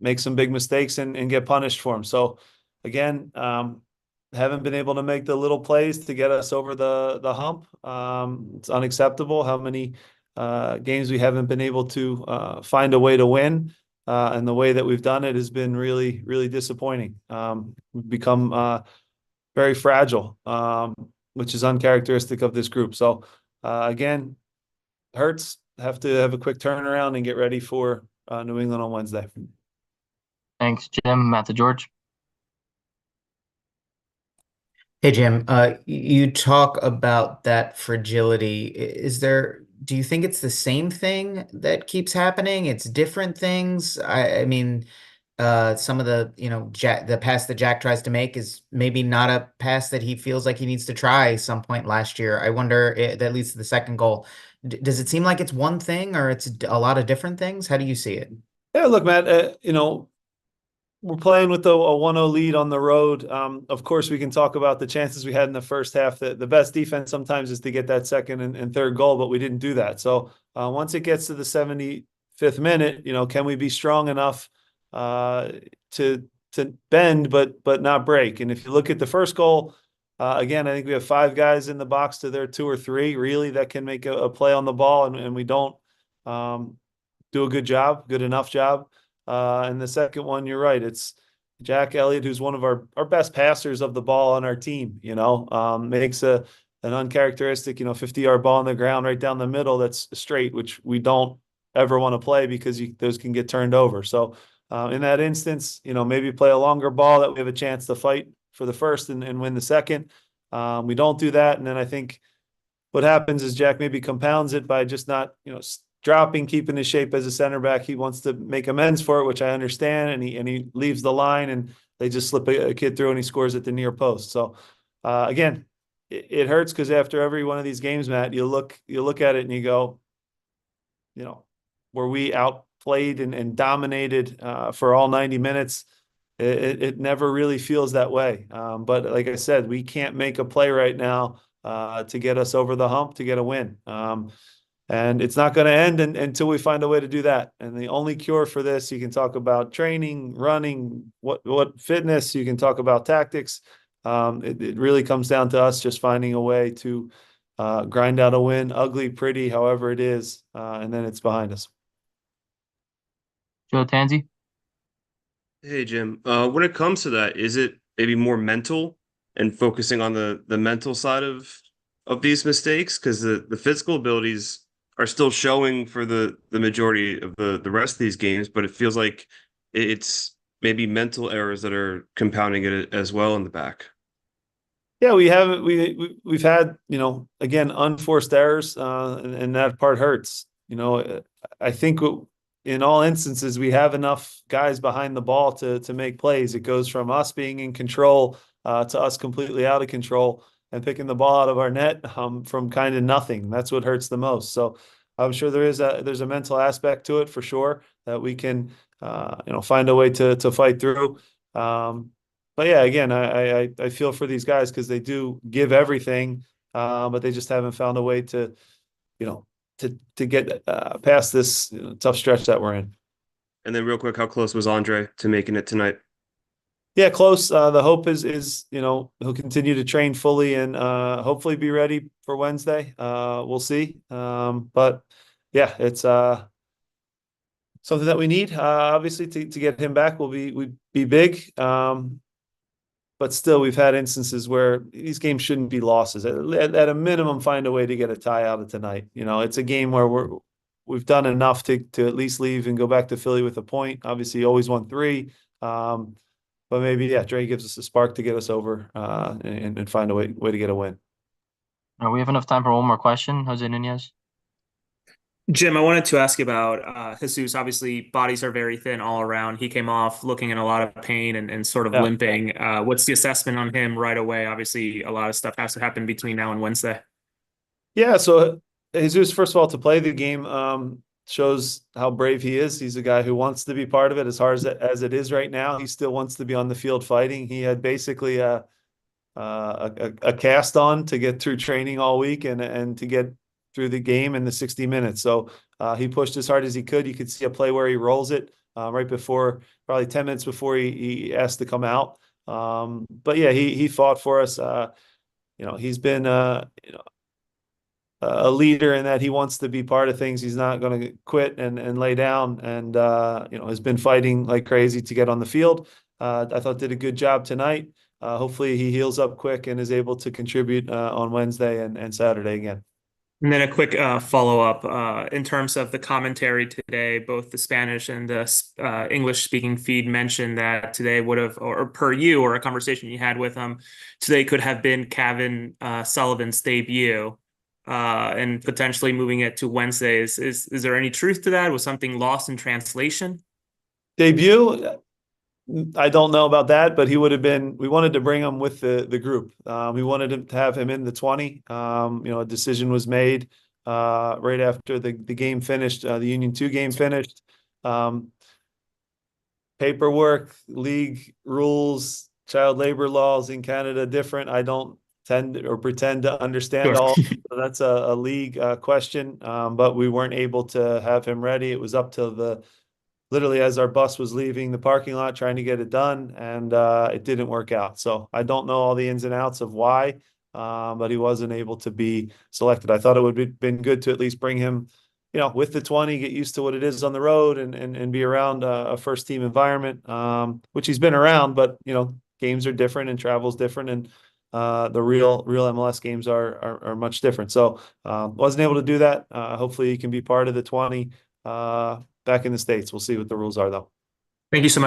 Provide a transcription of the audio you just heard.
make some big mistakes and get punished for them. So again, haven't been able to make the little plays to get us over the hump. It's unacceptable how many games we haven't been able to find a way to win. And the way that we've done it has been really, really disappointing. We've become very fragile, which is uncharacteristic of this group. So again, hurts. Have to have a quick turnaround and get ready for New England on Wednesday. Thanks, Jim. Matt to George. Hey Jim, you talk about that fragility. Do you think it's the same thing that keeps happening? It's different things. I mean, some of the pass that Jack tries to make is maybe not a pass that he feels like he needs to try some point last year. I wonder, that leads to the second goal. Does it seem like it's one thing or it's a lot of different things? How do you see it? Yeah, look, Matt, we're playing with a 1-0 lead on the road. Of course, we can talk about the chances we had in the first half. The best defense sometimes is to get that second and third goal, but we didn't do that. So once it gets to the 75th minute, can we be strong enough to bend but not break? And if you look at the first goal, again, I think we have five guys in the box to their two or three really that can make a play on the ball, and we don't do a good enough job. And the second one, you're right. It's Jack Elliott, who's one of our best passers of the ball on our team, makes an uncharacteristic, 50-yard ball on the ground right down the middle that's straight, which we don't ever want to play because those can get turned over. So in that instance, maybe play a longer ball that we have a chance to fight for the first and win the second. We don't do that. And then I think what happens is Jack maybe compounds it by just not, dropping, keeping his shape as a center back. He wants to make amends for it, which I understand, and he leaves the line, and they just slip a kid through, and he scores at the near post. So again, it hurts because after every one of these games, Matt, you look at it and you go, were we outplayed and dominated for all 90 minutes? It never really feels that way. But like I said, we can't make a play right now to get us over the hump to get a win. And it's not going to end until we find a way to do that. And the only cure for this, you can talk about training, running, what fitness, you can talk about tactics. It really comes down to us just finding a way to grind out a win, ugly, pretty, however it is, and then it's behind us. Joe Tanzi. Hey Jim, when it comes to that, is it maybe more mental and focusing on the mental side of these mistakes? Because the physical abilities are still showing for the majority of the rest of these games, but it feels like it's maybe mental errors that are compounding it as well in the back. Yeah, we've had, again, unforced errors, and that part hurts. I think in all instances we have enough guys behind the ball to make plays. It goes from us being in control to us completely out of control and picking the ball out of our net from kind of nothing. That's what hurts the most. So I'm sure there's a mental aspect to it for sure that we can find a way to fight through. But yeah, again, I feel for these guys because they do give everything, but they just haven't found a way to get past this tough stretch that we're in. And then real quick, how close was Andre to making it tonight? Yeah, close. The hope is he'll continue to train fully and hopefully be ready for Wednesday. We'll see. But yeah, it's something that we need. Obviously, to get him back would be big. But still, we've had instances where these games shouldn't be losses. At a minimum, find a way to get a tie out of tonight. It's a game where we've done enough to at least leave and go back to Philly with a point. Obviously, you always want three. But maybe, yeah, Dre gives us a spark to get us over and find a way to get a win. We have enough time for one more question. Jose Nunez. Jim, I wanted to ask you about Jesus. Obviously, bodies are very thin all around. He came off looking in a lot of pain and sort of Yeah. limping. What's the assessment on him right away? Obviously, a lot of stuff has to happen between now and Wednesday. Yeah, so Jesus, first of all, to play the game shows how brave he is. He's a guy who wants to be part of it as hard as it is right now. He still wants to be on the field fighting. He had basically a cast on to get through training all week and to get through the game in the 60 minutes. So he pushed as hard as he could. You could see a play where he rolls it right before probably 10 minutes before he asked to come out. But yeah, he fought for us. He's been a leader in that he wants to be part of things. He's not going to quit and lay down, and has been fighting like crazy to get on the field. I thought did a good job tonight. Hopefully he heals up quick and is able to contribute on Wednesday and Saturday again. And then a quick follow-up in terms of the commentary today, both the Spanish and the English-speaking feed mentioned that today would have, or per you, or a conversation you had with him, today could have been Kevin Sullivan's debut, and potentially moving it to Wednesday. Is there any truth to that? Was something lost in translation? Debut? I don't know about that, but he would have been. We wanted to bring him with the group. We wanted to have him in the 20. A decision was made right after the game finished. The Union 2 game finished. Paperwork, league rules, child labor laws in Canada different. I don't tend or pretend to understand Sure. all. So that's a league question, but we weren't able to have him ready. It was up to literally as our bus was leaving the parking lot trying to get it done, and it didn't work out. So I don't know all the ins and outs of why, but he wasn't able to be selected. I thought it would have been good to at least bring him, with the 20, get used to what it is on the road and be around a first team environment, which he's been around, but games are different and travel's different, and the real MLS games are much different. So wasn't able to do that. Hopefully he can be part of the 20 back in the States. We'll see what the rules are, though. Thank you so much.